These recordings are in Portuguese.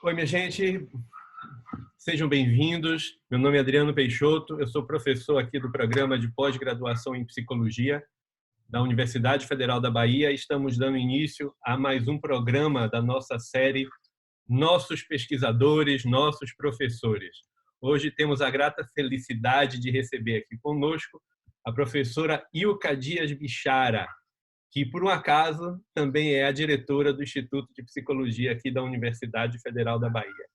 Oi, minha gente, sejam bem-vindos. Meu nome é Adriano Peixoto, eu sou professor aqui do programa de pós-graduação em Psicologia da Universidade Federal da Bahia. Estamos dando início a mais um programa da nossa série Nossos Pesquisadores, Nossos Professores. Hoje temos a grata felicidade de receber aqui conosco a professora Ilka Dias Bichara, que, por um acaso, também é a diretora do Instituto de Psicologia aqui da Universidade Federal da Bahia.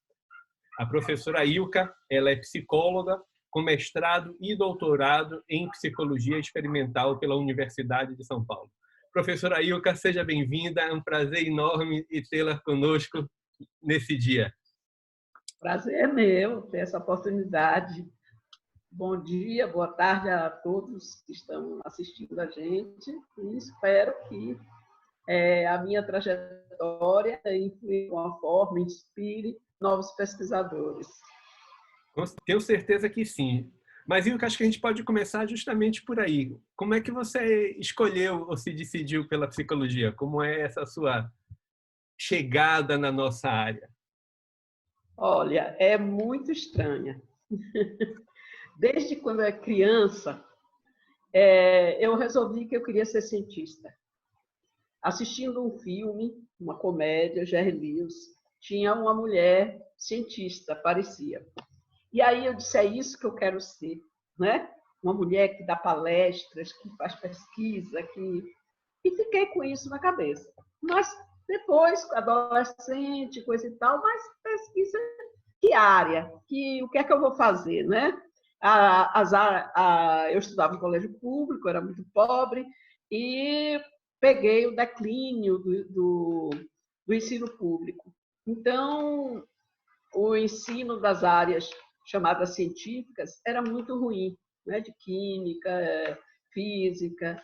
A professora Ilka, ela é psicóloga com mestrado e doutorado em Psicologia Experimental pela Universidade de São Paulo. Professora Ilka, seja bem-vinda, é um prazer enorme tê-la conosco nesse dia. Prazer é meu ter essa oportunidade. Bom dia, boa tarde a todos que estão assistindo a gente e espero que a minha trajetória influi de uma forma, inspire novos pesquisadores. Tenho certeza que sim. Mas, Ilka, acho que a gente pode começar justamente por aí. Como é que você escolheu ou se decidiu pela psicologia? Como é essa sua chegada na nossa área? Olha, é muito estranha. Desde quando eu era criança, eu resolvi que eu queria ser cientista. Assistindo um filme, uma comédia, Jerry Lewis, tinha uma mulher cientista, parecia. E aí eu disse, é isso que eu quero ser, né? Uma mulher que dá palestras, que faz pesquisa, e fiquei com isso na cabeça. Mas depois, adolescente, coisa e tal, mas pesquisa que área, o que é que eu vou fazer, né? Eu estudava em colégio público, era muito pobre, e peguei o declínio do ensino público. Então, o ensino das áreas chamadas científicas era muito ruim, né? De química, física.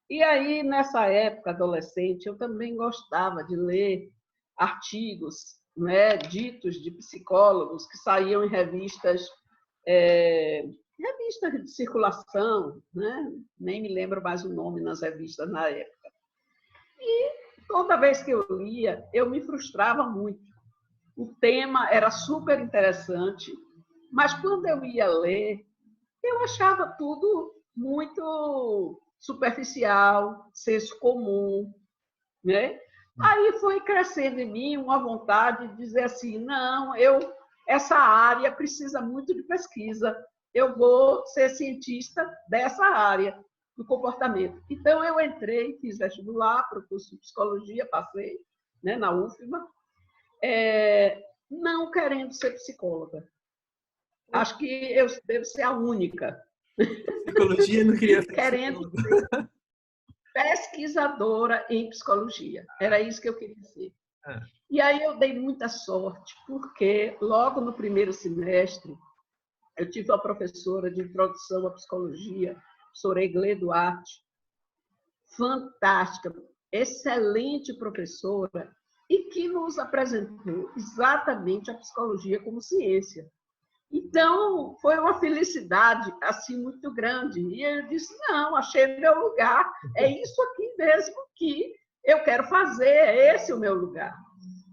E aí, nessa época, adolescente, eu também gostava de ler artigos, né, ditos de psicólogos que saíam em revistas de circulação, né? Nem me lembro mais o nome nas revistas na época. E toda vez que eu lia, eu me frustrava muito. O tema era super interessante, mas quando eu ia ler, eu achava tudo muito superficial, senso comum, né? Aí foi crescendo em mim uma vontade de dizer assim, não, essa área precisa muito de pesquisa, eu vou ser cientista dessa área do comportamento. Então, eu entrei, fiz vestibular para o curso de psicologia, passei, né, na UFMA, não querendo ser psicóloga. Acho que eu devo ser a única. Psicologia não queria ser querendo ser pesquisadora em psicologia. Era isso que eu queria ser. E aí eu dei muita sorte, porque logo no primeiro semestre, eu tive uma professora de introdução à psicologia, professora Eglê Duarte, fantástica, excelente professora, e que nos apresentou exatamente a psicologia como ciência. Então, foi uma felicidade assim muito grande. E eu disse, não, achei meu lugar, é isso aqui mesmo que eu quero fazer, é esse o meu lugar.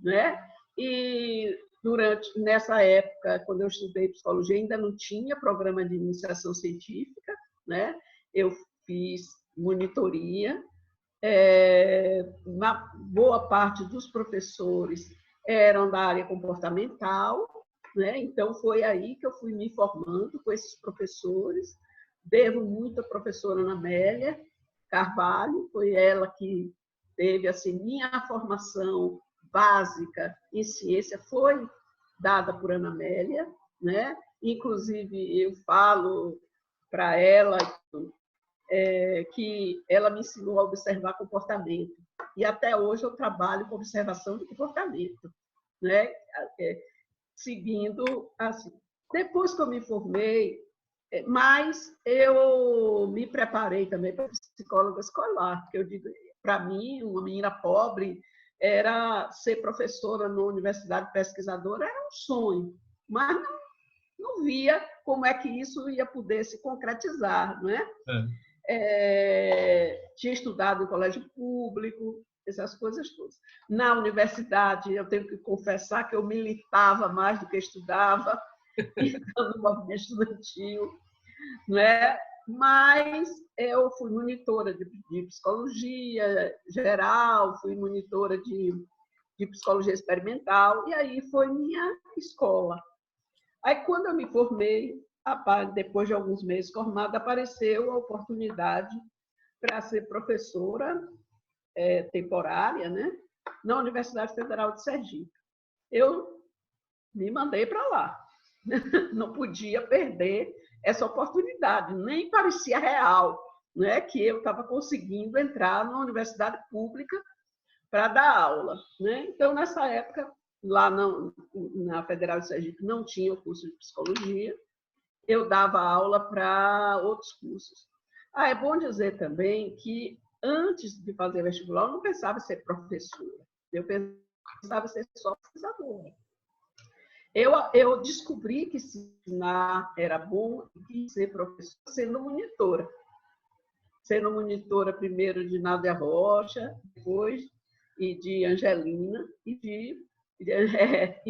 Né? E nessa época, quando eu estudei psicologia, ainda não tinha programa de iniciação científica, né? Eu fiz monitoria, uma boa parte dos professores eram da área comportamental, né? Então, foi aí que eu fui me formando com esses professores. Devo muito à professora Ana Amélia Carvalho, foi ela que teve assim, minha formação básica em ciência foi dada por Ana Amélia, né? Inclusive, eu falo para ela que ela me ensinou a observar comportamento. E até hoje eu trabalho com observação do comportamento, né? Seguindo assim. Depois que eu me formei, mas eu me preparei também para psicóloga escolar, porque eu digo, para mim, uma menina pobre, era ser professora na universidade pesquisadora, era um sonho, mas não via como é que isso ia poder se concretizar, não é? Tinha estudado em colégio público, essas coisas todas. Na universidade, eu tenho que confessar que eu militava mais do que estudava, então, no movimento estudantil, né? Mas eu fui monitora de psicologia geral, fui monitora de psicologia experimental, e aí foi minha escola. Aí, quando eu me formei, depois de alguns meses formada, apareceu a oportunidade para ser professora temporária, né, na Universidade Federal de Sergipe. Eu me mandei para lá. Não podia perder essa oportunidade, nem parecia real, né, que eu estava conseguindo entrar numa universidade pública para dar aula, né? Então, nessa época, lá na Federal de Sergipe não tinha o curso de psicologia, eu dava aula para outros cursos. É bom dizer também que, antes de fazer vestibular, eu não pensava em ser professora, eu pensava em ser só pesquisadora. Eu descobri que ensinar era bom e que ser professora sendo monitora. Sendo monitora primeiro de Nádia Rocha, depois e de Angelina, e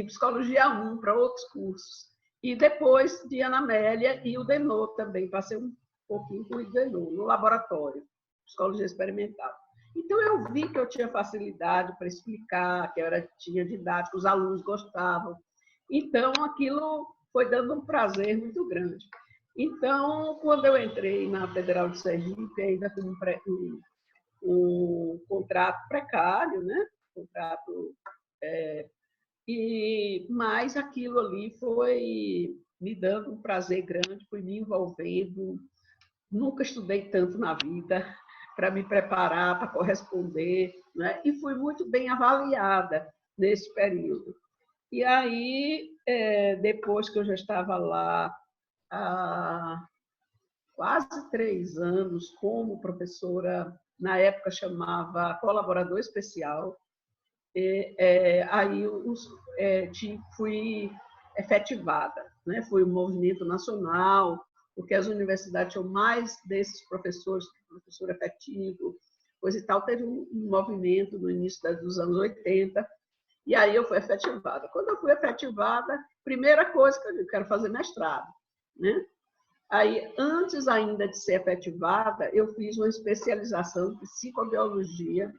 Psicologia 1 para outros cursos. E depois de Ana Amélia e o Denô também, passei um pouquinho com o Denô, no laboratório, Psicologia Experimental. Então, eu vi que eu tinha facilidade para explicar, que eu tinha didática, os alunos gostavam. Então, aquilo foi dando um prazer muito grande. Então, quando eu entrei na Federal de Sergipe, ainda com um contrato precário, né? Mas aquilo ali foi me dando um prazer grande, fui me envolvendo. Nunca estudei tanto na vida para me preparar, para corresponder, né? E fui muito bem avaliada nesse período. E aí, depois que eu já estava lá há quase 3 anos como professora, na época chamava colaborador especial, aí fui efetivada, né? Foi um movimento nacional, porque as universidades tinham mais desses professores, professor efetivo, coisa e tal. Teve um movimento no início dos anos 80, e aí eu fui efetivada. Quando eu fui efetivada, primeira coisa que eu quero fazer mestrado, né? Aí, antes ainda de ser efetivada, eu fiz uma especialização em psicobiologia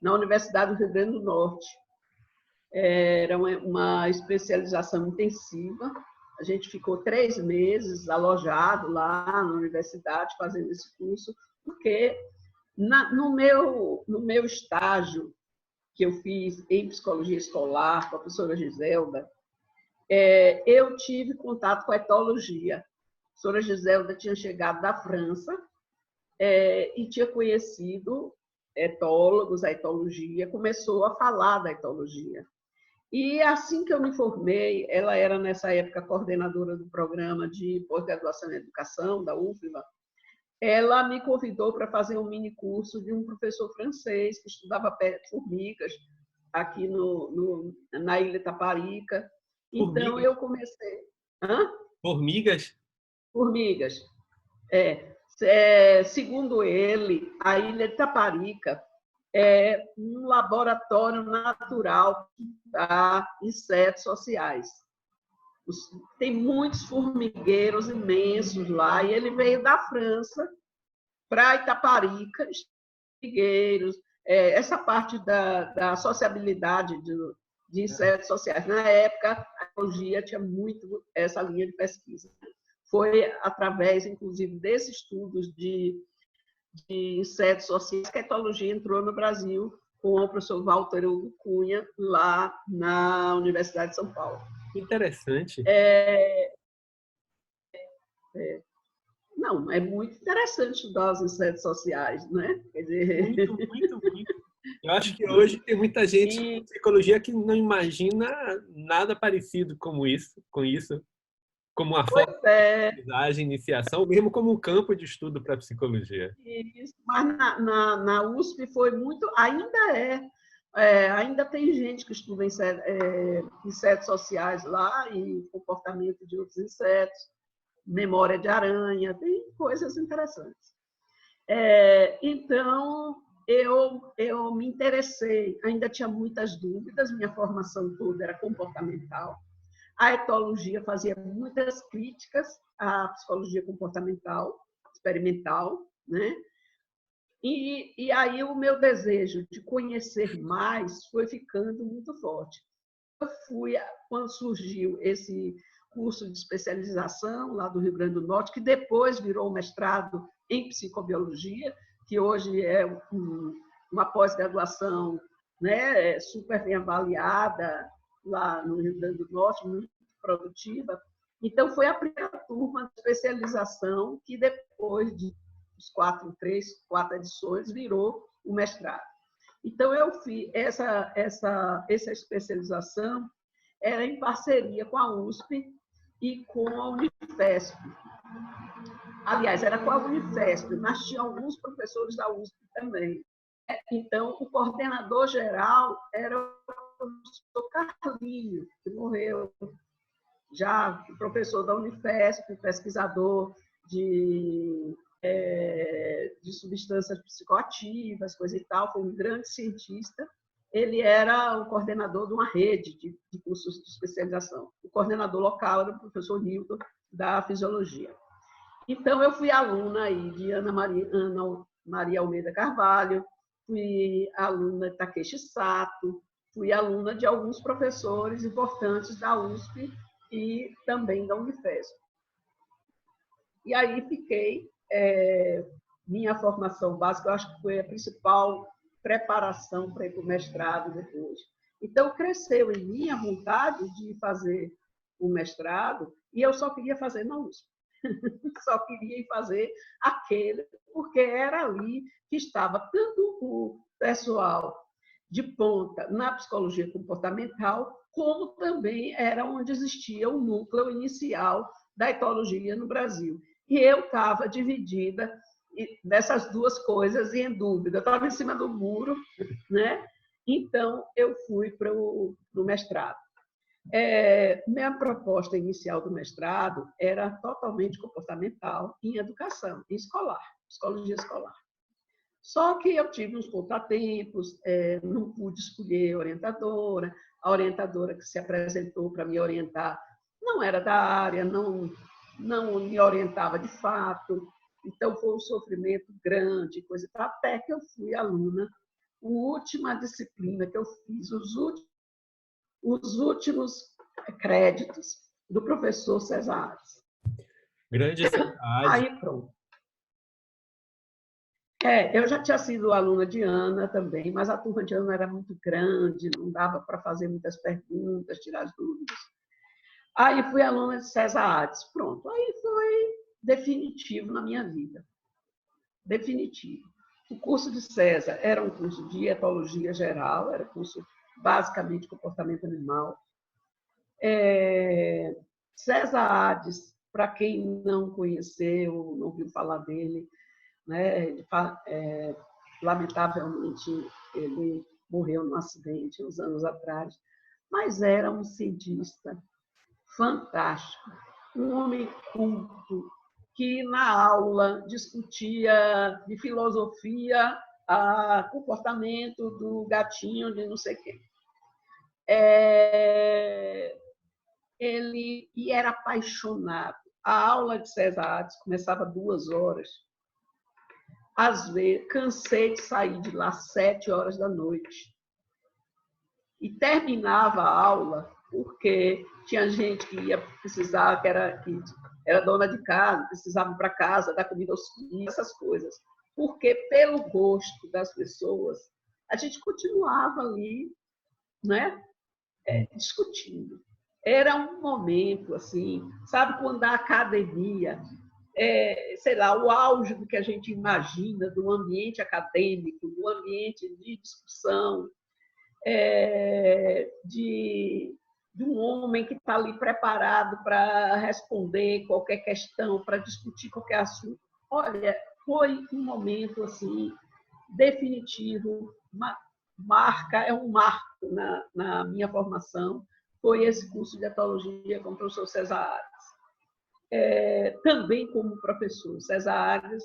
na Universidade do Rio Grande do Norte. Era uma especialização intensiva. A gente ficou 3 meses alojado lá na universidade fazendo esse curso, porque no meu estágio que eu fiz em psicologia escolar com a professora Giselda, eu tive contato com a etologia. A professora Giselda tinha chegado da França e tinha conhecido etólogos, a etologia, começou a falar da etologia. E assim que eu me formei, ela era nessa época coordenadora do programa de pós-graduação em educação da UFBA, ela me convidou para fazer um mini curso de um professor francês que estudava formigas aqui na Ilha Taparica. Então, Formigas? eu comecei... Hã? Formigas? Formigas. Segundo ele, a Ilha de Taparica é um laboratório natural para insetos sociais. Tem muitos formigueiros imensos lá, e ele veio da França para Itaparica, formigueiros, essa parte da sociabilidade de insetos sociais. Na época, a ecologia tinha muito essa linha de pesquisa. Foi através, inclusive, desses estudos de insetos sociais que a etologia entrou no Brasil com o professor Walter Hugo Cunha, lá na Universidade de São Paulo. Interessante. Não, é muito interessante estudar os insetos sociais, né? Quer dizer... Muito. Eu acho que hoje tem muita gente em psicologia que não imagina nada parecido com isso, como uma forma de aprendizagem, iniciação, mesmo como um campo de estudo para a psicologia. Isso, mas na USP foi muito, ainda tem gente que estuda insetos sociais lá e comportamento de outros insetos, memória de aranha, tem coisas interessantes. Então, eu me interessei, ainda tinha muitas dúvidas, minha formação toda era comportamental. A etologia fazia muitas críticas à psicologia comportamental, experimental, né? E aí o meu desejo de conhecer mais foi ficando muito forte. Eu fui, quando surgiu esse curso de especialização lá do Rio Grande do Norte, que depois virou mestrado em psicobiologia, que hoje é uma pós-graduação, né, super bem avaliada lá no Rio Grande do Norte, muito produtiva. Então, foi a primeira turma de especialização que, depois de três, quatro edições, virou o mestrado. Então, eu fiz essa especialização era em parceria com a USP e com a Unifesp. Aliás, era com a Unifesp, mas tinha alguns professores da USP também. Então, o coordenador geral era o professor Carlinho, que morreu já, professor da Unifesp, pesquisador de substâncias psicoativas, coisa e tal, foi um grande cientista. Ele era o coordenador de uma rede de cursos de especialização. O coordenador local era o professor Nilton, da fisiologia. Então, eu fui aluna aí de Ana Maria Almeida Carvalho, fui aluna de Takeshi Sato, fui aluna de alguns professores importantes da USP e também da Unifesp. E aí fiquei, minha formação básica, eu acho que foi a principal preparação para ir para o mestrado depois. Então, cresceu em mim a vontade de fazer o mestrado, e eu só queria fazer na USP. Só queria ir fazer aquele, porque era ali que estava tanto o pessoal de ponta na psicologia comportamental, como também era onde existia o núcleo inicial da etologia no Brasil. E eu estava dividida dessas duas coisas e em dúvida. Eu estava em cima do muro, né? Então, eu fui para o mestrado. Minha proposta inicial do mestrado era totalmente comportamental em educação, em escolar, psicologia escolar. Só que eu tive uns contratempos, não pude escolher orientadora, a orientadora que se apresentou para me orientar não era da área, não me orientava de fato, então foi um sofrimento grande, coisa, até que eu fui aluna, a última disciplina que eu fiz, os últimos créditos do professor César. Grande César. Aí pronto. Eu já tinha sido aluna de Ana também, mas a turma de Ana era muito grande, não dava para fazer muitas perguntas, tirar as dúvidas. Aí fui aluna de César Hades. Pronto, aí foi definitivo na minha vida. Definitivo. O curso de César era um curso de etologia geral, era um curso basicamente de comportamento animal. César Hades, para quem não conheceu, não ouviu falar dele, né, lamentavelmente ele morreu num acidente uns anos atrás, mas era um cientista fantástico, um homem culto, que na aula discutia de filosofia comportamento do gatinho de não sei quem. Ele era apaixonado. A aula de César Hades começava 2 horas. Às vezes, cansei de sair de lá 7 horas da noite. E terminava a aula porque tinha gente que ia precisar, que era dona de casa, precisava ir para casa, dar comida aos filhos, essas coisas. Porque, pelo gosto das pessoas, a gente continuava ali, né, discutindo. Era um momento, assim, sabe, quando a academia, sei lá, o auge do que a gente imagina do ambiente acadêmico, do ambiente de discussão, de um homem que está ali preparado para responder qualquer questão, para discutir qualquer assunto. Olha, foi um momento assim definitivo, é um marco na minha formação, foi esse curso de etologia com o professor César Hades. Também como professor. César Hades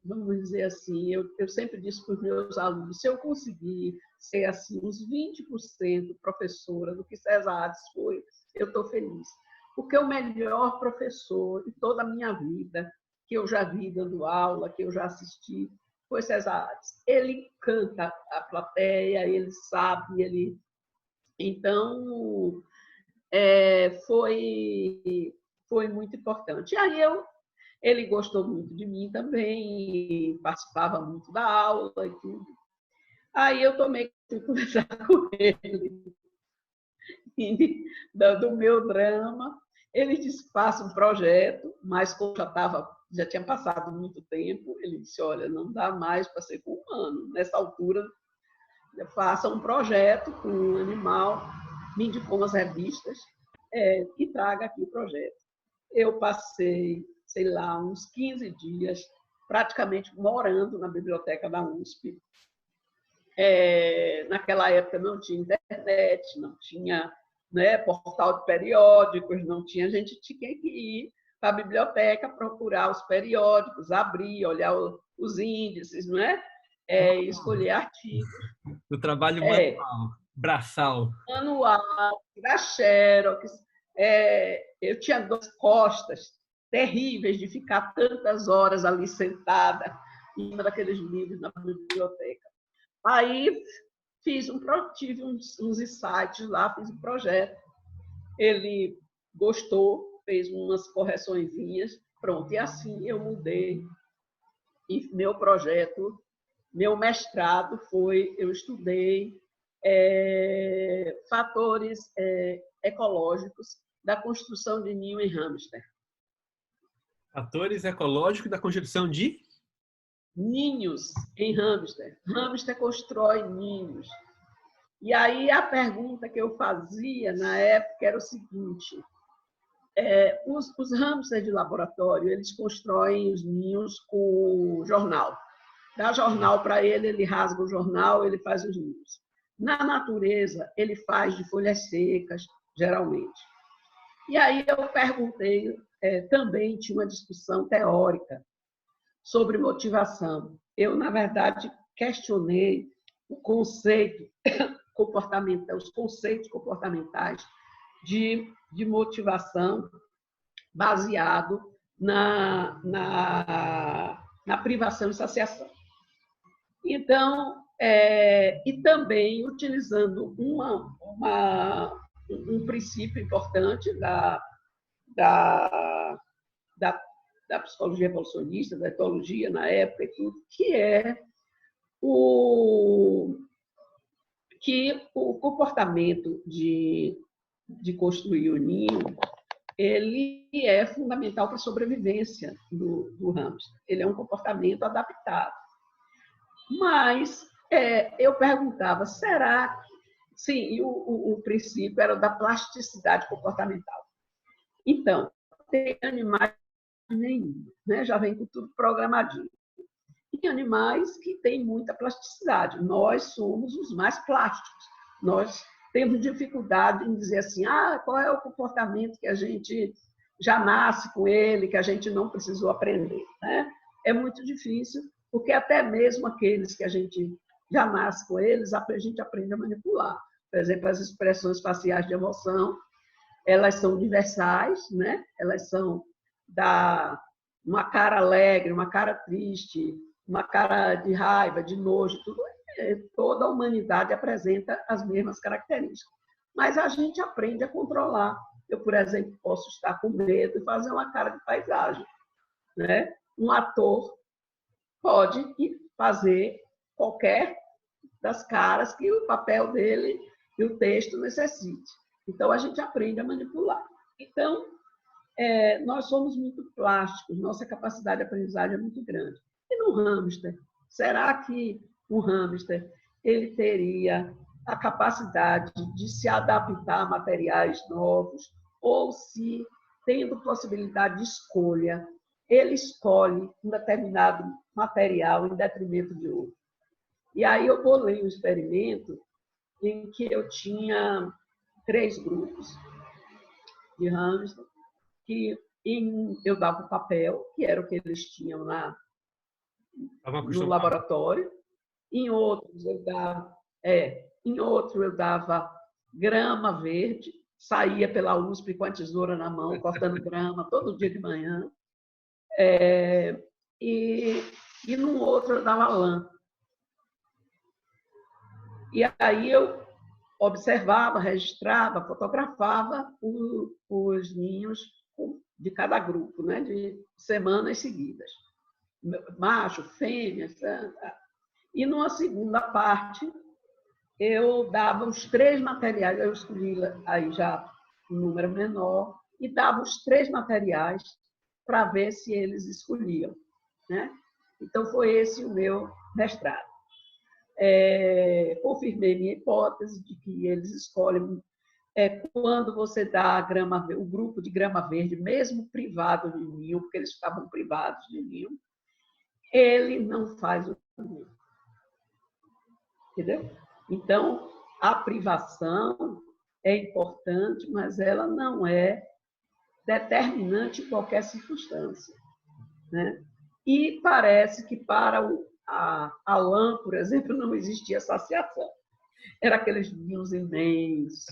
vamos dizer assim, eu sempre disse para os meus alunos, se eu conseguir ser assim, uns 20% professora do que César Hades foi, eu estou feliz. Porque o melhor professor de toda a minha vida, que eu já vi dando aula, que eu já assisti, foi César Hades. Ele canta a plateia, ele sabe, ele... Então, foi muito importante. E aí ele gostou muito de mim também, participava muito da aula e tudo. Aí eu tomei que conversar com ele do meu drama. Ele disse que faça um projeto, mas como já tinha passado muito tempo, ele disse, olha, não dá mais para ser com humano. Nessa altura, faça um projeto com um animal, me indicou umas revistas e traga aqui o projeto. Eu passei, sei lá, uns 15 dias praticamente morando na biblioteca da USP. Naquela época não tinha internet, não tinha, né, portal de periódicos, não tinha, a gente tinha que ir para a biblioteca, procurar os periódicos, abrir, olhar os índices, não é? Escolher artigos. O trabalho manual, braçal. Manual, da Xerox. Eu tinha duas costas terríveis de ficar tantas horas ali sentada em uma daqueles livros na biblioteca. Aí tive uns insights lá, fiz um projeto. Ele gostou, fez umas correçõezinhas, pronto. E assim eu mudei. E meu projeto, meu mestrado foi, eu estudei fatores ecológicos da construção de ninho em hamster. Fatores ecológicos da construção de ninhos em hamster. Hamster constrói ninhos. E aí a pergunta que eu fazia na época era o seguinte: os hamsters de laboratório, eles constroem os ninhos com jornal. Dá jornal para ele, ele rasga o jornal, ele faz os ninhos. Na natureza, ele faz de folhas secas, geralmente. E aí eu perguntei, também tinha uma discussão teórica sobre motivação. Eu, na verdade, questionei o conceito comportamental, os conceitos comportamentais de motivação baseado na privação e saciação. Então, e também utilizando um princípio importante da psicologia evolucionista, da etologia na época e tudo, que é que o comportamento de construir o ninho, ele é fundamental para a sobrevivência do hamster. Ele é um comportamento adaptado. Mas eu perguntava, será que... Sim, e o princípio era da plasticidade comportamental. Então, tem animais nenhum, né? Já vem com tudo programadinho. E animais que têm muita plasticidade. Nós somos os mais plásticos. Nós temos dificuldade em dizer assim, qual é o comportamento que a gente já nasce com ele, que a gente não precisou aprender, né? É muito difícil, porque até mesmo aqueles que a gente já nasce com eles, a gente aprende a manipular. Por exemplo, as expressões faciais de emoção, elas são universais, né? Elas são uma cara alegre, uma cara triste, uma cara de raiva, de nojo, tudo. Toda a humanidade apresenta as mesmas características. Mas a gente aprende a controlar. Eu, por exemplo, posso estar com medo e fazer uma cara de paisagem, né? Um ator pode fazer qualquer das caras que o papel dele e o texto necessite. Então, a gente aprende a manipular. Então, nós somos muito plásticos, nossa capacidade de aprendizagem é muito grande. E no hamster, será que o hamster ele teria a capacidade de se adaptar a materiais novos, ou se, tendo possibilidade de escolha, ele escolhe um determinado material em detrimento de outro? E aí eu bolei um experimento em que eu tinha 3 grupos de hamster, que eu dava o papel, que era o que eles tinham no laboratório. Em outros eu dava grama verde, saía pela USP com a tesoura na mão, cortando grama todo dia de manhã. E num outro eu dava lã. E aí eu observava, registrava, fotografava os ninhos de cada grupo, né, de semanas seguidas. Macho, fêmea. E numa segunda parte, eu dava os 3 materiais, eu escolhi aí já um número menor, e dava os 3 materiais para ver se eles escolhiam, né? Então, foi esse o meu mestrado. Confirmei minha hipótese de que eles escolhem quando você dá o grupo de grama verde, mesmo privado de ninho, porque eles ficavam privados de ninho, ele não faz o ninho. Entendeu? Então, a privação é importante, mas ela não é determinante em qualquer circunstância, né? E parece que para a lã, por exemplo, não existia saciação. Era aqueles ninhos imensos,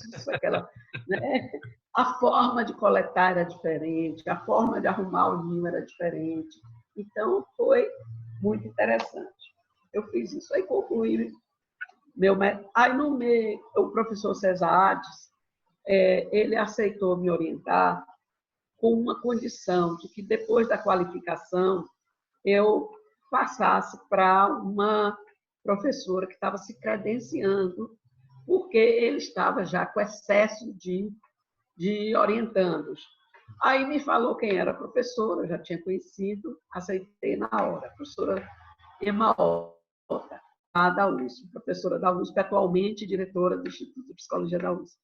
né? A forma de coletar era diferente, a forma de arrumar o ninho era diferente. Então, foi muito interessante. Eu fiz isso. Aí concluí o professor Cesades, ele aceitou me orientar com uma condição de que depois da qualificação eu passasse para uma professora que estava se credenciando, porque ele estava já com excesso de orientandos. Aí me falou quem era a professora, eu já tinha conhecido, aceitei na hora. A professora Emma Horta, da USP, professora da USP, atualmente diretora do Instituto de Psicologia da USP.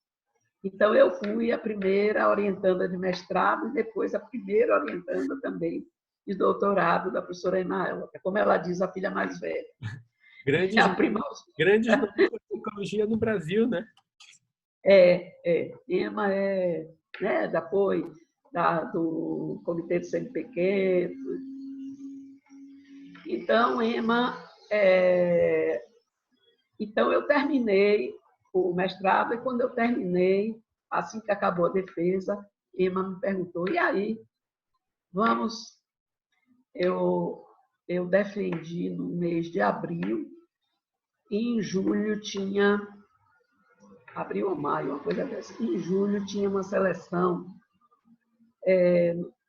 Então, eu fui a primeira orientanda de mestrado e depois a primeira orientanda também de doutorado da professora Emma, como ela diz, a filha mais velha. Grandes nomes da psicologia no Brasil, né? Emma né, da apoio do Comitê do CNPq. Então, Emma... Então, eu terminei o mestrado e, quando eu terminei, assim que acabou a defesa, Emma me perguntou, e aí, vamos... Eu defendi no mês de abril, e em julho tinha... Abril ou maio, uma coisa dessa. Em julho tinha uma seleção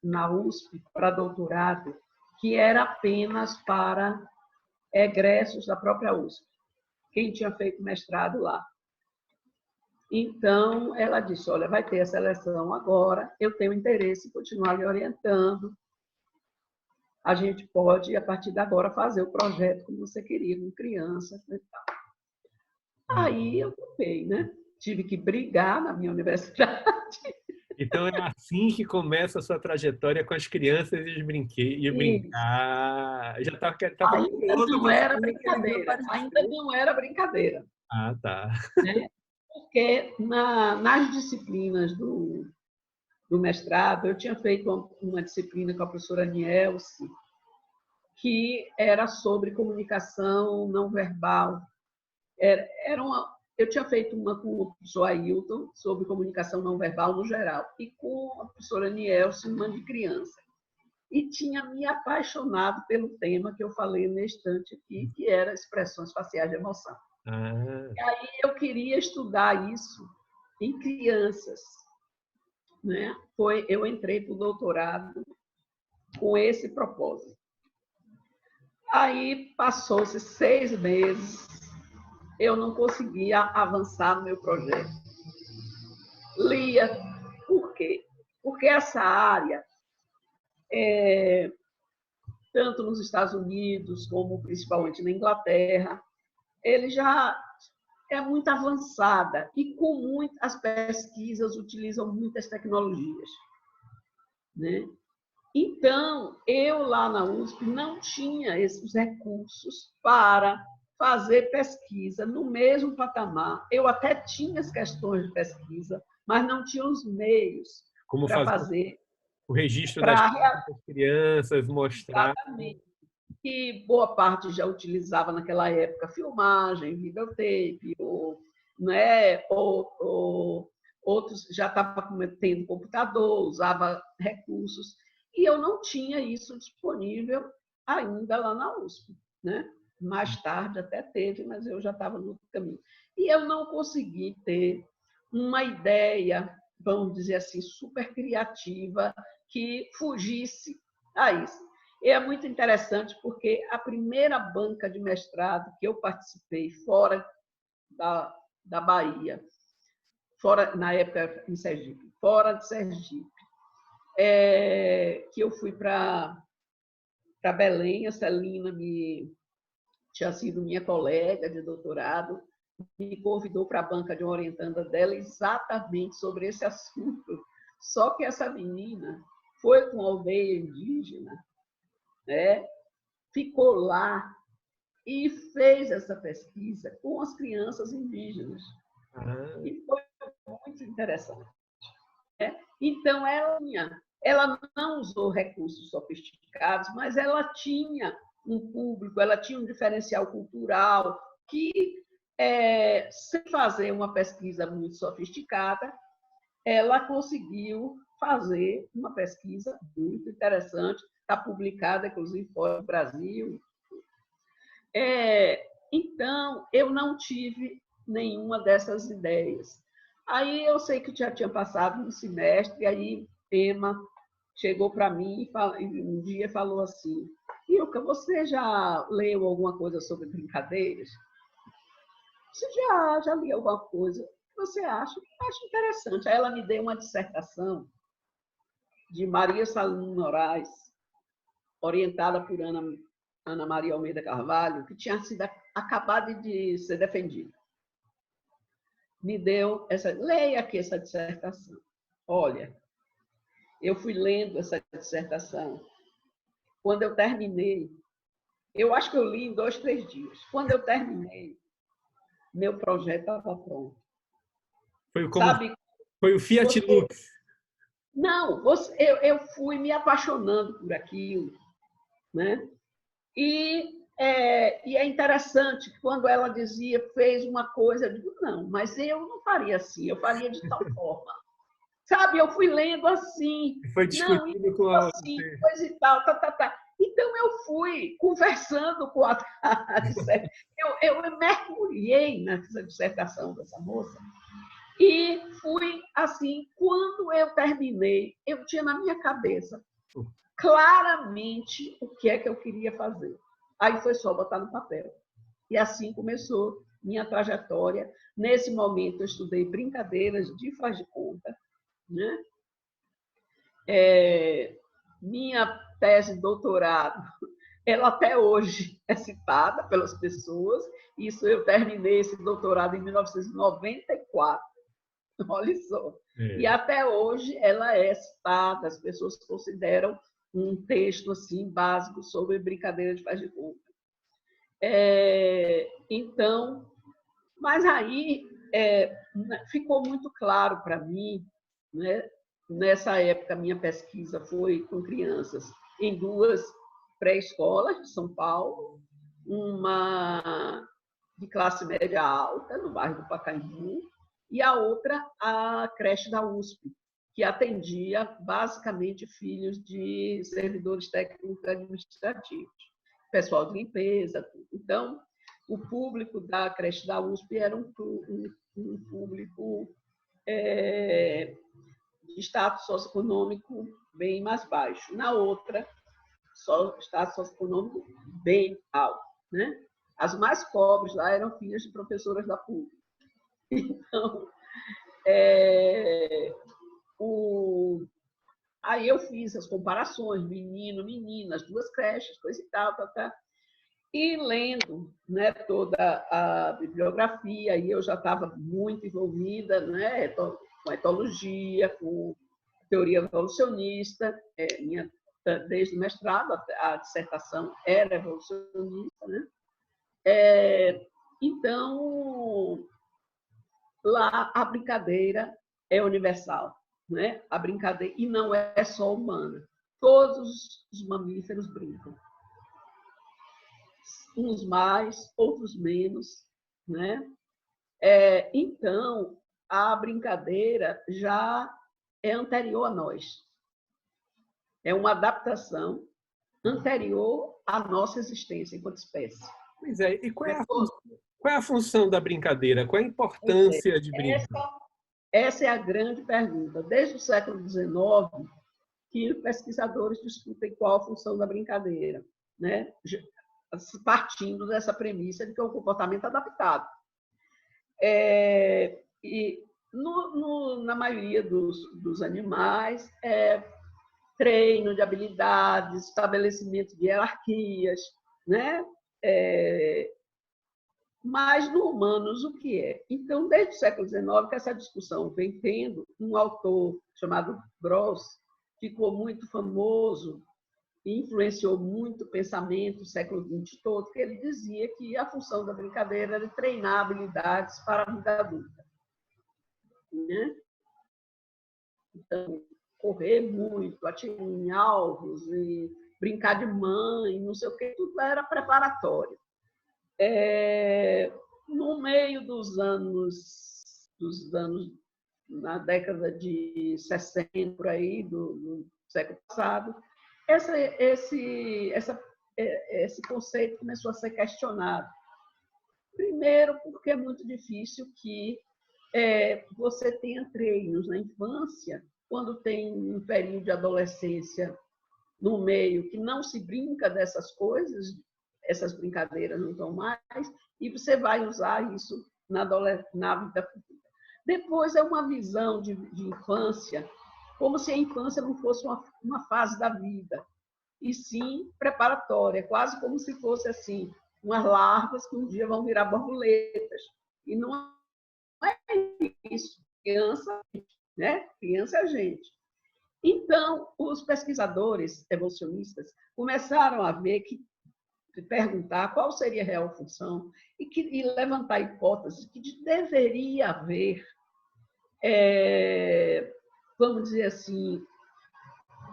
na USP para doutorado, que era apenas para egressos da própria USP, quem tinha feito mestrado lá. Então, ela disse, olha, vai ter a seleção agora, eu tenho interesse em continuar lhe orientando, a gente pode, a partir de agora, fazer o projeto como você queria, com crianças e tal. Aí eu topei, né? Tive que brigar na minha universidade. Então, é assim que começa a sua trajetória com as crianças e brincar. Já tá ainda não era brincadeira. Ainda não era brincadeira. Ah, tá. Né? Porque nas disciplinas do mestrado, eu tinha feito uma disciplina com a professora Nielce, que era sobre comunicação não verbal. Eu tinha feito uma com o professor Ailton sobre comunicação não verbal no geral, e com a professora Nielce, uma de criança. E tinha me apaixonado pelo tema que eu falei no instante aqui, que era expressões faciais de emoção. E aí eu queria estudar isso em crianças, né? Eu entrei para o doutorado com esse propósito. Aí passou-se 6 meses, eu não conseguia avançar no meu projeto. Lia, por quê? Porque essa área, tanto nos Estados Unidos como principalmente na Inglaterra, ele já é muito avançada e as pesquisas utilizam muitas tecnologias, né? Então, eu lá na USP não tinha esses recursos para fazer pesquisa no mesmo patamar. Eu até tinha as questões de pesquisa, mas não tinha os meios para fazer o registro das crianças, mostrar. Exatamente. que boa parte já utilizava naquela época filmagem, videotape, né, ou outros já estavam tendo computador, usava recursos, e eu não tinha isso disponível ainda lá na USP, né? Mais tarde até teve, mas eu já estava no caminho. E eu não consegui ter uma ideia, vamos dizer assim, super criativa, que fugisse a isso. E é muito interessante porque a primeira banca de mestrado que eu participei fora da Bahia, fora, na época em Sergipe, fora de Sergipe, que eu fui para Belém, a Celina tinha sido minha colega de doutorado, me convidou para a banca de uma orientanda dela exatamente sobre esse assunto. Só que essa menina foi com a aldeia indígena, né? Ficou lá e fez essa pesquisa com as crianças indígenas. E foi muito interessante. Né? Então, ela não usou recursos sofisticados, mas ela tinha um público, ela tinha um diferencial cultural que, sem fazer uma pesquisa muito sofisticada, ela conseguiu fazer uma pesquisa muito interessante, está publicada, inclusive, fora do Brasil. Então, eu não tive nenhuma dessas ideias. Aí eu sei que já tinha passado um semestre, e aí Emma chegou para mim e um dia falou assim: Ilka, você já leu alguma coisa sobre brincadeiras? Você já li alguma coisa? Você acha? Acho interessante. Aí ela me deu uma dissertação de Maria Salino Moraes, orientada por Ana Maria Almeida Carvalho, que tinha sido acabado de ser defendida. Me deu leia aqui essa dissertação. Olha, eu fui lendo essa dissertação. Quando eu terminei, eu acho que eu li em 2, 3 dias. Quando eu terminei, meu projeto estava pronto. Foi o Fiat Lux. Não, eu fui me apaixonando por aquilo, né? E é interessante que quando ela dizia, fez uma coisa, eu digo, não, mas eu não faria assim, eu faria de tal forma. Sabe, eu fui lendo assim, foi discutindo com assim, coisa e tal, tá. Então, eu fui conversando com a eu mergulhei nessa dissertação dessa moça e fui assim, quando eu terminei, eu tinha na minha cabeça claramente o que é que eu queria fazer. Aí foi só botar no papel. E assim começou minha trajetória. Nesse momento, eu estudei brincadeiras de faz de conta, né? Minha tese de doutorado, ela até hoje é citada pelas pessoas. Isso, eu terminei esse doutorado em 1994. Olha só. E até hoje ela é citada, as pessoas consideram um texto assim básico sobre brincadeira de faz de conta. Então, mas aí ficou muito claro para mim, né? Nessa época, minha pesquisa foi com crianças em 2 pré-escolas de São Paulo, uma de classe média alta, no bairro do Pacaembu, e a outra, a creche da USP, que atendia basicamente filhos de servidores técnicos administrativos, pessoal de limpeza, tudo. Então, o público da creche da USP era um público de status socioeconômico bem mais baixo. Na outra, status socioeconômico bem alto, né? As mais pobres lá eram filhas de professoras da PUC. Então, aí eu fiz as comparações, menino, menina, as 2 creches, coisa e tal. E lendo, né, toda a bibliografia, e eu já estava muito envolvida, né, com etologia, com teoria evolucionista, desde o mestrado, a dissertação era evolucionista, né? Então, lá a brincadeira é universal, né? A brincadeira, e não é só humana. Todos os mamíferos brincam. uns mais, outros menos, né? Então, a brincadeira já é anterior a nós. É uma adaptação anterior à nossa existência enquanto espécie. Pois é, e qual é a função da brincadeira? Qual é a importância de brincar? Essa é a grande pergunta. Desde o século XIX, que pesquisadores discutem qual a função da brincadeira, né? Partindo dessa premissa de que é um comportamento adaptado. E na maioria dos animais, treino de habilidades, estabelecimento de hierarquias, né? Mas no humanos, o que é? Então, desde o século XIX, que essa discussão vem tendo, um autor chamado Gross ficou muito famoso e influenciou muito o pensamento do século XX todo, que ele dizia que a função da brincadeira era treinar habilidades para a vida adulta. Né? Então, correr muito, atirar em alvos, e brincar de mãe, não sei o que, tudo era preparatório. No meio dos anos, na década de 60, por aí, do século passado, esse conceito começou a ser questionado. Primeiro, porque é muito difícil que você tenha treinos na infância, quando tem um período de adolescência no meio que não se brinca dessas coisas, essas brincadeiras não estão mais, e você vai usar isso na vida futura. Depois é uma visão de infância, como se a infância não fosse uma fase da vida, e sim preparatória, quase como se fosse assim, umas larvas que um dia vão virar borboletas. E não é isso. Criança, né? Criança é a gente. Então, os pesquisadores evolucionistas começaram a ver perguntar qual seria a real função e levantar a hipótese que deveria haver, vamos dizer assim,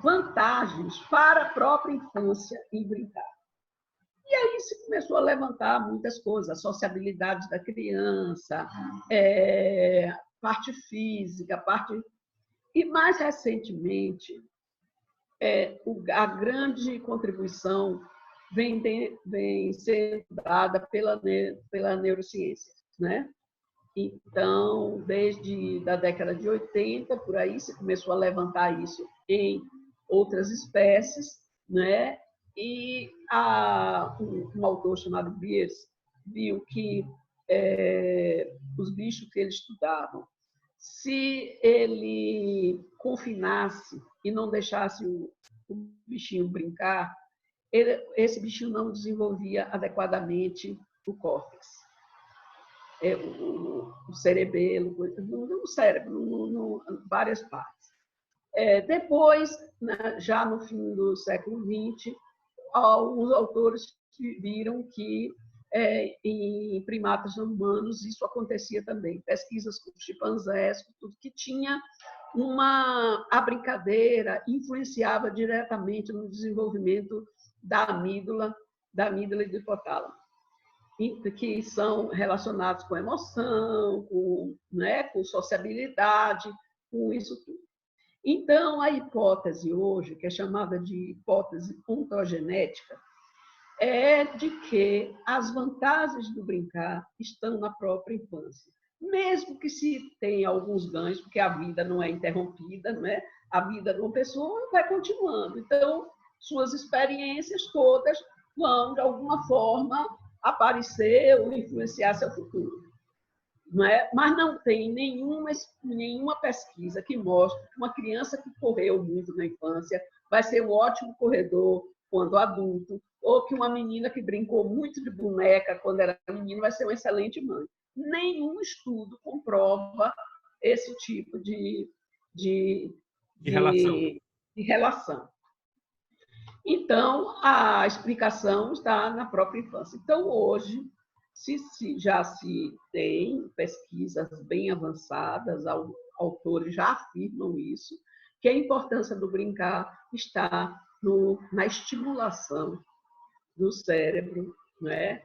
vantagens para a própria infância em brincar. E aí se começou a levantar muitas coisas, a sociabilidade da criança, parte física, E mais recentemente, a grande contribuição vem sendo dada pela neurociência, né? Então, desde a década de 80, por aí, se começou a levantar isso em outras espécies, né? E um autor chamado Beers viu que os bichos que ele estudava, se ele confinasse e não deixasse o bichinho brincar, esse bichinho não desenvolvia adequadamente o córtex, o cerebelo, no cérebro, várias partes. Depois, já no fim do século XX, alguns autores viram que em primatas humanos isso acontecia também. Pesquisas com chimpanzés, tudo que tinha a brincadeira influenciava diretamente no desenvolvimento da amígdala e do hipotálamo, que são relacionados com emoção, com sociabilidade, com isso tudo. Então, a hipótese hoje, que é chamada de hipótese ontogenética, é de que as vantagens do brincar estão na própria infância. Mesmo que se tenha alguns ganhos, porque a vida não é interrompida, não é? A vida de uma pessoa vai continuando. Então, suas experiências todas vão, de alguma forma, aparecer ou influenciar seu futuro. Não é? Mas não tem nenhuma pesquisa que mostre que uma criança que correu muito na infância vai ser um ótimo corredor quando adulto, ou que uma menina que brincou muito de boneca quando era menina vai ser uma excelente mãe. Nenhum estudo comprova esse tipo de relação. Então, a explicação está na própria infância. Então, hoje, já se tem pesquisas bem avançadas, autores já afirmam isso, que a importância do brincar está na estimulação do cérebro né?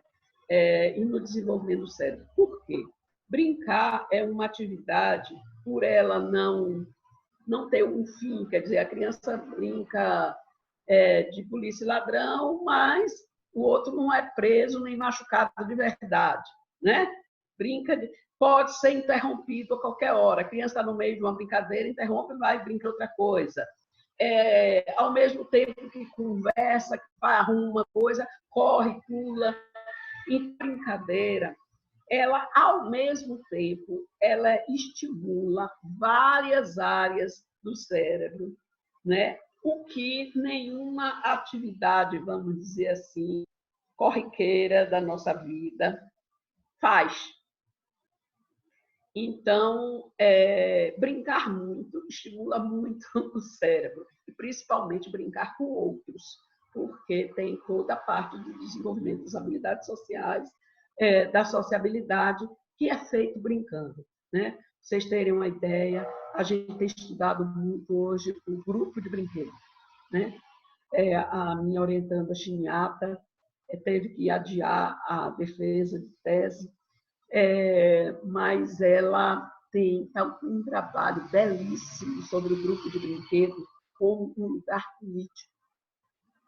E no desenvolvimento do cérebro. Por quê? Brincar é uma atividade, por ela não ter um fim, quer dizer, a criança brinca de polícia e ladrão, mas o outro não é preso nem machucado de verdade, né? Pode ser interrompido a qualquer hora. A criança está no meio de uma brincadeira, interrompe, vai e brinca outra coisa. Ao mesmo tempo que conversa, que arruma coisa, corre, pula. E brincadeira, ela, ao mesmo tempo, ela estimula várias áreas do cérebro, né? O que nenhuma atividade, vamos dizer assim, corriqueira da nossa vida faz. Então, brincar muito estimula muito o cérebro, e principalmente brincar com outros, porque tem toda a parte do desenvolvimento das habilidades sociais, da sociabilidade, que é feito brincando, né? Pra vocês terem uma ideia, a gente tem estudado muito hoje o grupo de brinquedos, né? A minha orientanda Chiniata teve que adiar a defesa de tese, mas ela tem um trabalho belíssimo sobre o grupo de brinquedo como um lugar político.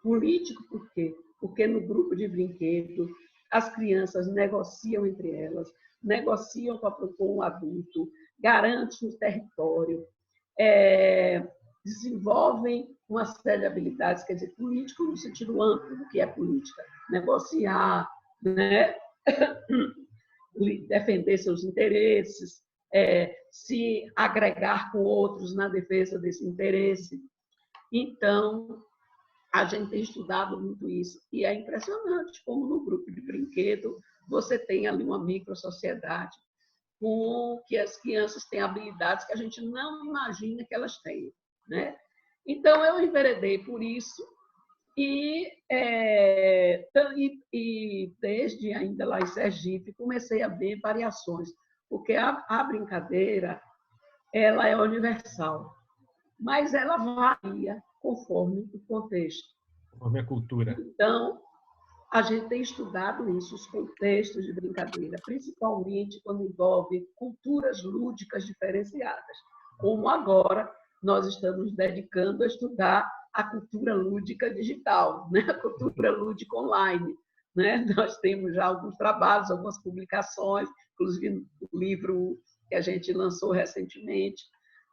Político por quê? Porque no grupo de brinquedo as crianças negociam entre elas, negociam para propor um adulto, garantem o território, desenvolvem uma série de habilidades, quer dizer, político no sentido amplo do que é política, negociar, né? Defender seus interesses, se agregar com outros na defesa desse interesse. Então, a gente tem estudado muito isso, e é impressionante como no grupo de brinquedo você tem ali uma microsociedade com que as crianças têm habilidades que a gente não imagina que elas tenham, né? Então, eu enveredei por isso, e desde ainda lá em Sergipe, comecei a ver variações, porque a brincadeira ela é universal, mas ela varia conforme o contexto. Conforme a cultura. Então, a gente tem estudado isso, os contextos de brincadeira, principalmente quando envolve culturas lúdicas diferenciadas, como agora nós estamos dedicando a estudar a cultura lúdica digital, né? A cultura lúdica online, né? Nós temos já alguns trabalhos, algumas publicações, inclusive o livro que a gente lançou recentemente,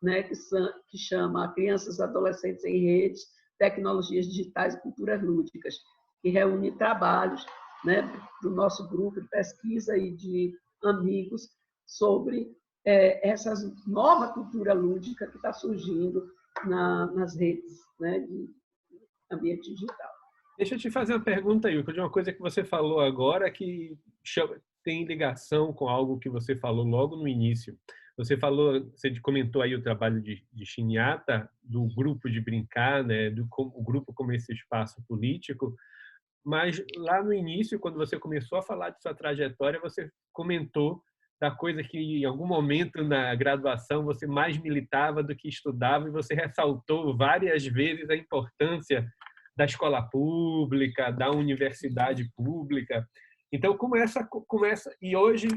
né? que chama Crianças e Adolescentes em Redes, Tecnologias Digitais e Culturas Lúdicas, que reúne trabalhos, né, do nosso grupo de pesquisa e de amigos sobre essa nova cultura lúdica que está surgindo nas redes, né, de ambiente digital. Deixa eu te fazer uma pergunta, Ilka, de uma coisa que você falou agora que tem ligação com algo que você falou logo no início. Você comentou aí o trabalho de Chiniata, do grupo de brincar, né, o grupo como esse espaço político, mas lá no início, quando você começou a falar de sua trajetória, você comentou da coisa que em algum momento na graduação você mais militava do que estudava, e você ressaltou várias vezes a importância da escola pública, da universidade pública. Então, começa e hoje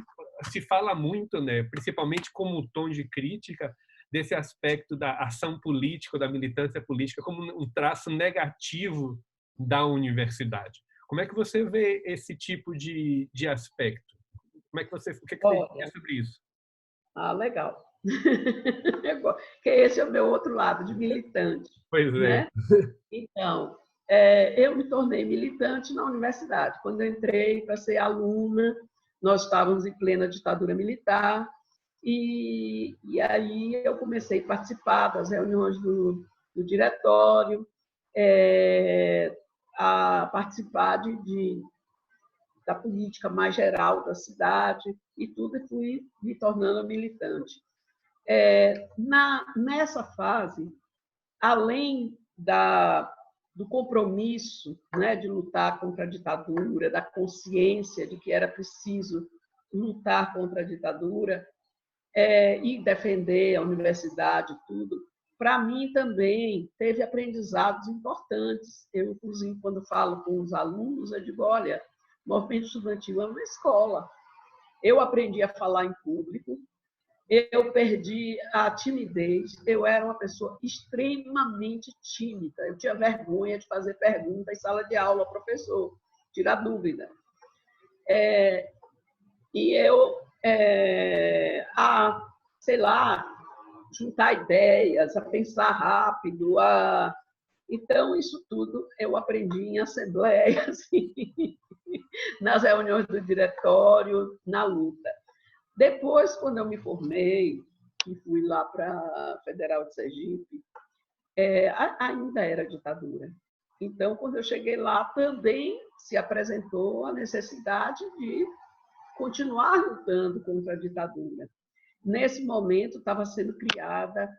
se fala muito, né, principalmente como tom de crítica, desse aspecto da ação política, da militância política, como um traço negativo da universidade. Como é que você vê esse tipo de aspecto? O que você diz sobre isso? Legal. Que esse é o meu outro lado, de militante. Pois é. Né? Então, eu me tornei militante na universidade. Quando eu entrei para ser aluna, nós estávamos em plena ditadura militar, e aí eu comecei a participar das reuniões do diretório, a participar da política mais geral da cidade e tudo, e fui me tornando militante. Nessa fase, além do compromisso, né, de lutar contra a ditadura, da consciência de que era preciso lutar contra a ditadura e defender a universidade, tudo, para mim também teve aprendizados importantes. Eu, inclusive, quando falo com os alunos, eu digo, olha, movimento estudantil é uma escola. Eu aprendi a falar em público, eu perdi a timidez, eu era uma pessoa extremamente tímida, eu tinha vergonha de fazer pergunta em sala de aula ao professor, tirar dúvida. E eu, sei lá, juntar ideias, a pensar rápido, Então, isso tudo eu aprendi em assembleias, assim, nas reuniões do diretório, na luta. Depois, quando eu me formei, e fui lá para a Federal de Sergipe, ainda era ditadura. Então, quando eu cheguei lá, também se apresentou a necessidade de continuar lutando contra a ditadura. Nesse momento, estava sendo criada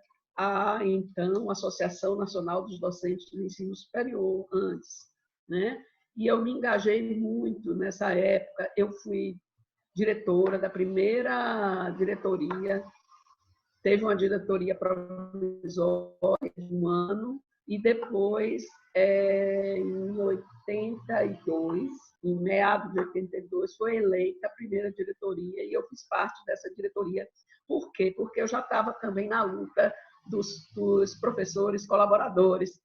então, a Associação Nacional dos Docentes do Ensino Superior, antes, né? E eu me engajei muito nessa época. Eu fui diretora da primeira diretoria, teve uma diretoria provisória de um ano, e depois, em 82, em meados de 82, foi eleita a primeira diretoria, e eu fiz parte dessa diretoria. Por quê? Porque eu já estava também na luta dos professores colaboradores.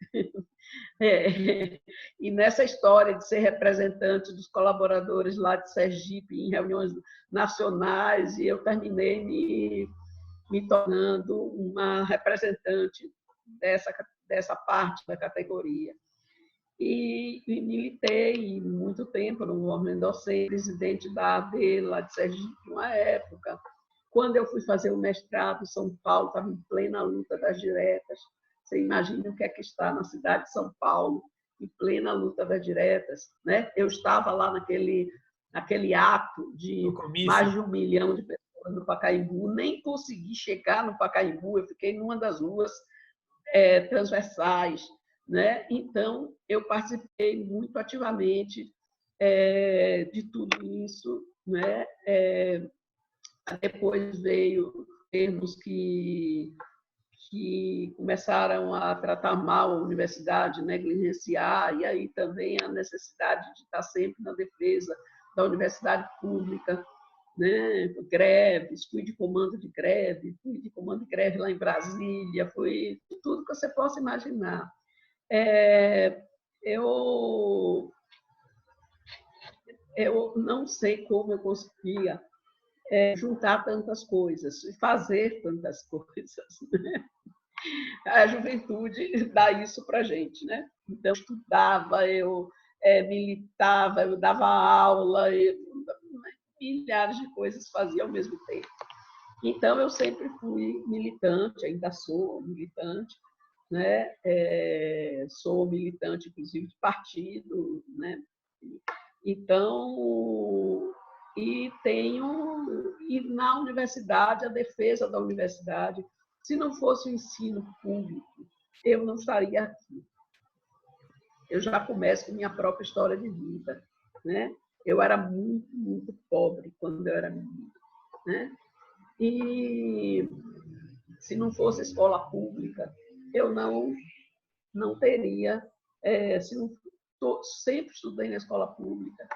E nessa história de ser representante dos colaboradores lá de Sergipe, em reuniões nacionais, e eu terminei me tornando uma representante dessa parte da categoria. E militei muito tempo no movimento docente, presidente da AD lá de Sergipe, uma época. Quando eu fui fazer o mestrado, São Paulo estava em plena luta das diretas. Você imagina o que é que está na cidade de São Paulo, em plena luta das diretas, né? Eu estava lá naquele ato de mais de 1 milhão de pessoas no Pacaembu, nem consegui chegar no Pacaembu, eu fiquei numa das ruas transversais, né? Então, eu participei muito ativamente de tudo isso, né? Depois veio termos que começaram a tratar mal a universidade, negligenciar, e aí também a necessidade de estar sempre na defesa da universidade pública, né? Greves, fui de comando de greve lá em Brasília, fui tudo que você possa imaginar. Eu não sei como eu conseguia juntar tantas coisas e fazer tantas coisas, né? A juventude dá isso para a gente, né? Então, eu estudava, eu militava, eu dava aula, milhares de coisas fazia ao mesmo tempo. Então, eu sempre fui militante, ainda sou militante, né? Sou militante, inclusive, de partido, né? Então, e na universidade, a defesa da universidade, se não fosse o ensino público, eu não estaria aqui. Eu já começo com minha própria história de vida, né? Eu era muito, muito pobre quando eu era menina, né? E se não fosse escola pública, eu não teria, sempre estudei na escola pública,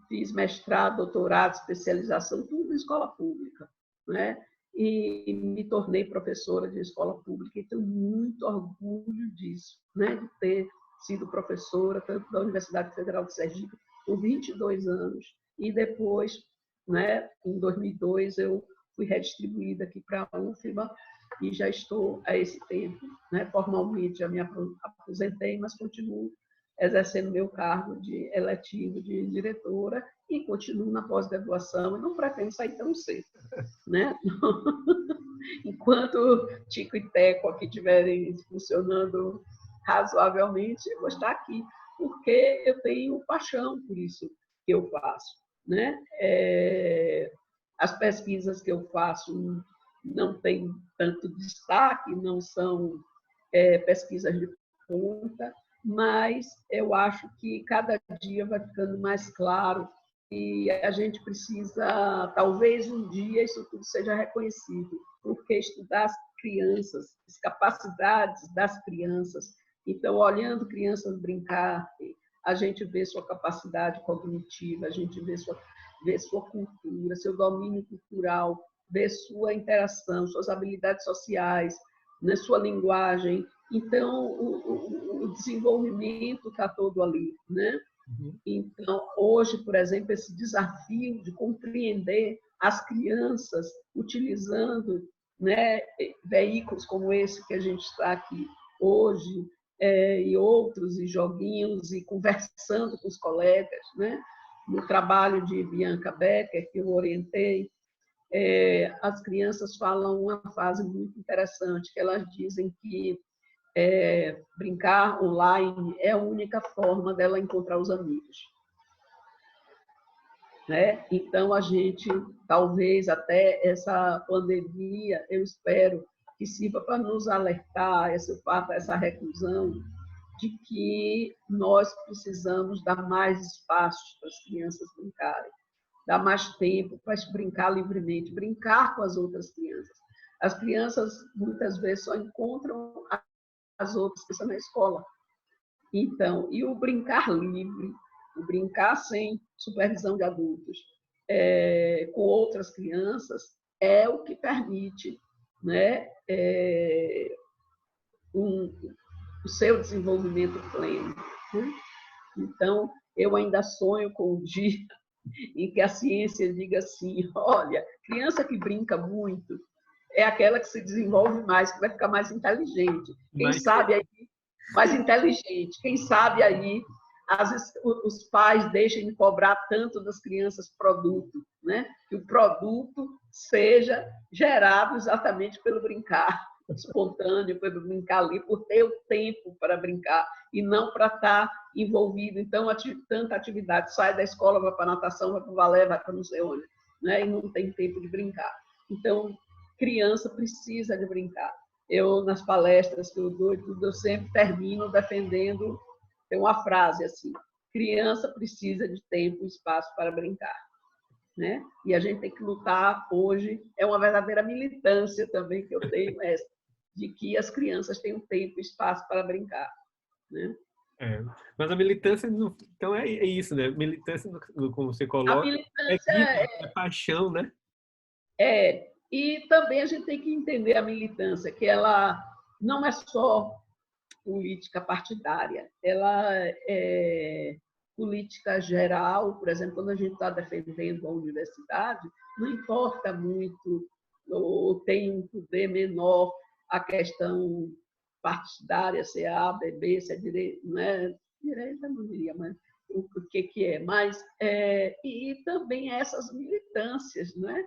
fiz mestrado, doutorado, especialização, tudo em escola pública, né? E me tornei professora de escola pública e tenho muito orgulho disso, né? De ter sido professora tanto da Universidade Federal de Sergipe por 22 anos e depois, né, em 2002 eu fui redistribuída aqui para a UFBA e já estou há esse tempo, né? Formalmente já me aposentei, mas continuo exercendo meu cargo de eletivo de diretora e continuo na pós-graduação e não pretendo sair tão cedo, né? Enquanto Tico e Teco aqui estiverem funcionando razoavelmente, eu vou estar aqui, porque eu tenho paixão por isso que eu faço, né? As pesquisas que eu faço não têm tanto destaque, não são pesquisas de ponta, mas eu acho que cada dia vai ficando mais claro e a gente precisa, talvez um dia isso tudo seja reconhecido, porque estudar as crianças, as capacidades das crianças, então olhando crianças brincar, a gente vê sua capacidade cognitiva, a gente vê sua cultura, seu domínio cultural, vê sua interação, suas habilidades sociais, né, sua linguagem. Então, o desenvolvimento está todo ali, né? Então, hoje, por exemplo, esse desafio de compreender as crianças utilizando, né, veículos como esse que a gente está aqui hoje, e outros, e joguinhos, e conversando com os colegas, né? No trabalho de Bianca Becker, que eu orientei, as crianças falam uma frase muito interessante, que elas dizem que brincar online é a única forma dela encontrar os amigos. Né? Então, a gente, talvez até essa pandemia, eu espero que sirva para nos alertar essa reclusão de que nós precisamos dar mais espaço para as crianças brincarem, dar mais tempo para brincar livremente, brincar com as outras crianças. As crianças, muitas vezes, só encontram as outras que estão na escola. Então, e o brincar livre, o brincar sem supervisão de adultos, com outras crianças, é o que permite, né, o seu desenvolvimento pleno. Né? Então, eu ainda sonho com o dia em que a ciência diga assim, olha, criança que brinca muito é aquela que se desenvolve mais, que vai ficar mais inteligente. Quem sabe aí, mais inteligente. Quem sabe aí, às vezes, os pais deixem de cobrar tanto das crianças produto, né? Que o produto seja gerado exatamente pelo brincar espontâneo, pelo brincar ali, por ter o tempo para brincar e não para estar envolvido. Então, tanta atividade, sai da escola, vai para a natação, vai para o balé, vai para não sei onde, né? E não tem tempo de brincar. Então, criança precisa de brincar. Eu, nas palestras que eu dou, eu sempre termino defendendo, tem uma frase assim, criança precisa de tempo e espaço para brincar. Né? E a gente tem que lutar hoje, é uma verdadeira militância também que eu tenho, de que as crianças tenham tempo e espaço para brincar. Né? Mas a militância, então, é isso, né? Militância, como você coloca, vida, é paixão, né? E também a gente tem que entender a militância, que ela não é só política partidária, ela é política geral. Por exemplo, quando a gente está defendendo a universidade, não importa muito, ou tem um poder menor a questão partidária, se é A, se é B, se é direita, não é direita, não diria, mas o que é. Mas, e também essas militâncias, né?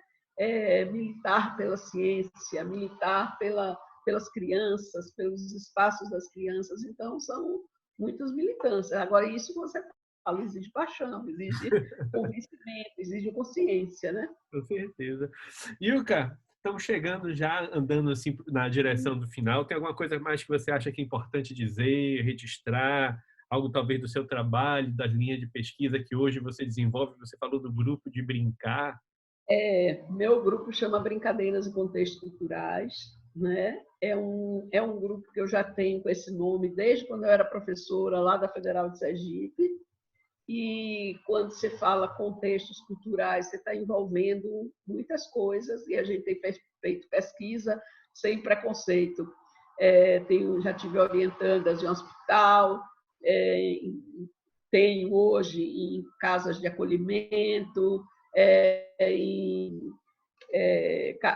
Militar pela ciência, militar pelas crianças, pelos espaços das crianças. Então, são muitas militâncias. Agora, isso você fala, exige paixão, exige convencimento, exige consciência, né? Com certeza. Ilka, estamos chegando já, andando assim na direção do final. Tem alguma coisa mais que você acha que é importante dizer, registrar? Algo talvez do seu trabalho, das linhas de pesquisa que hoje você desenvolve? Você falou do grupo de brincar. Meu grupo chama Brincadeiras em Contextos Culturais. Né? É um grupo que eu já tenho com esse nome desde quando eu era professora lá da Federal de Sergipe. E quando você fala contextos culturais, você está envolvendo muitas coisas, e a gente tem feito pesquisa sem preconceito. Já tive orientandas de um hospital, tenho hoje em casas de acolhimento, em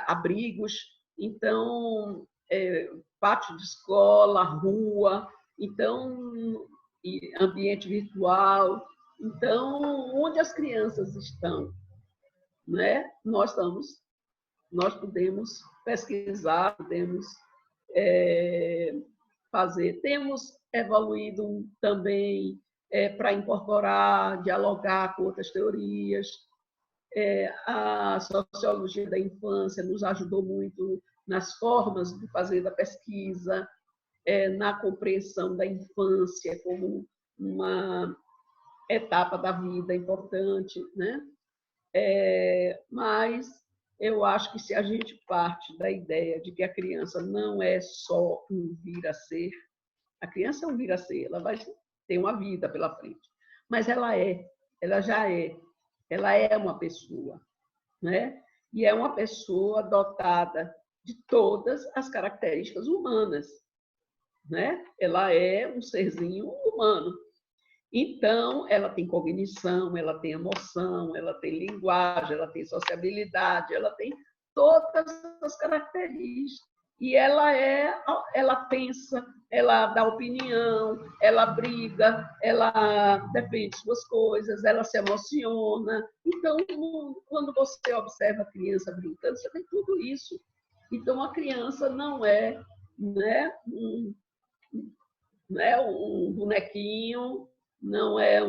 abrigos. Então, pátio de escola, rua, então, ambiente virtual. Então, onde as crianças estão, né? Nós podemos pesquisar, podemos fazer. Temos evoluído também para incorporar, dialogar com outras teorias. A sociologia da infância nos ajudou muito nas formas de fazer da pesquisa, na compreensão da infância como uma etapa da vida importante, né? Mas eu acho que se a gente parte da ideia de que a criança não é só um vir a ser, a criança é um vir a ser, ela vai tem uma vida pela frente. Mas ela já é uma pessoa, né? E é uma pessoa dotada de todas as características humanas, né? Ela é um serzinho humano. Então, ela tem cognição, ela tem emoção, ela tem linguagem, ela tem sociabilidade, ela tem todas as características. E ela pensa, ela dá opinião, ela briga, ela defende suas coisas, ela se emociona. Então, quando você observa a criança brincando, você vê tudo isso. Então, a criança não é, né, um bonequinho, não é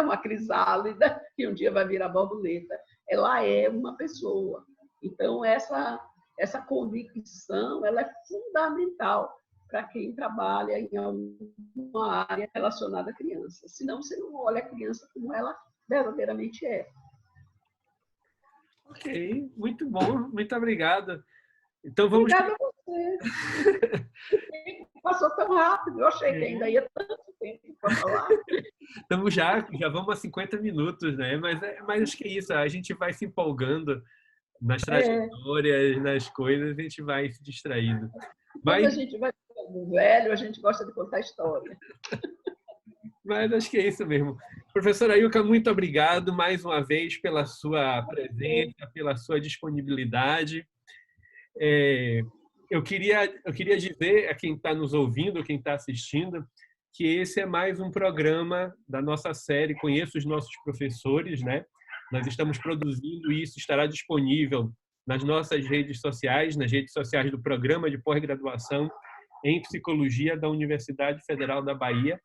uma crisálida que um dia vai virar borboleta. Ela é uma pessoa. Então, essa convicção ela é fundamental para quem trabalha em alguma área relacionada à criança. Senão, você não olha a criança como ela verdadeiramente é. Ok, muito bom, muito obrigado. Então vamos. Obrigada a você. Passou tão rápido, eu achei que ainda ia tanto tempo para falar. Estamos já vamos a 50 minutos, né? Mas acho que é isso, a gente vai se empolgando nas trajetórias, nas coisas, a gente vai se distraindo. Quando a gente vai ficando velho, a gente gosta de contar história. Mas acho que é isso mesmo. Professora Ilka, muito obrigado mais uma vez pela sua presença, pela sua disponibilidade. Eu queria dizer a quem está nos ouvindo, quem está assistindo, que esse é mais um programa da nossa série Conheça os Nossos Professores, né? Nós estamos produzindo isso, estará disponível nas nossas redes sociais, nas redes sociais do Programa de Pós-Graduação em Psicologia da Universidade Federal da Bahia.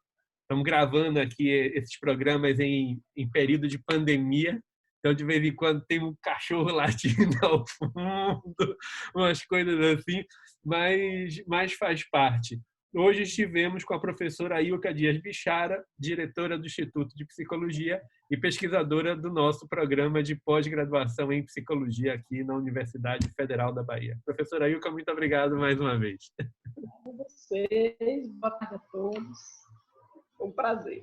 Estamos gravando aqui esses programas em período de pandemia, então de vez em quando tem um cachorro latindo ao fundo, umas coisas assim, mas faz parte. Hoje estivemos com a professora Ilka Dias Bichara, diretora do Instituto de Psicologia e pesquisadora do nosso programa de pós-graduação em psicologia aqui na Universidade Federal da Bahia. Professora Ilka, muito obrigado mais uma vez. Obrigada a vocês, boa tarde a todos. Foi um prazer.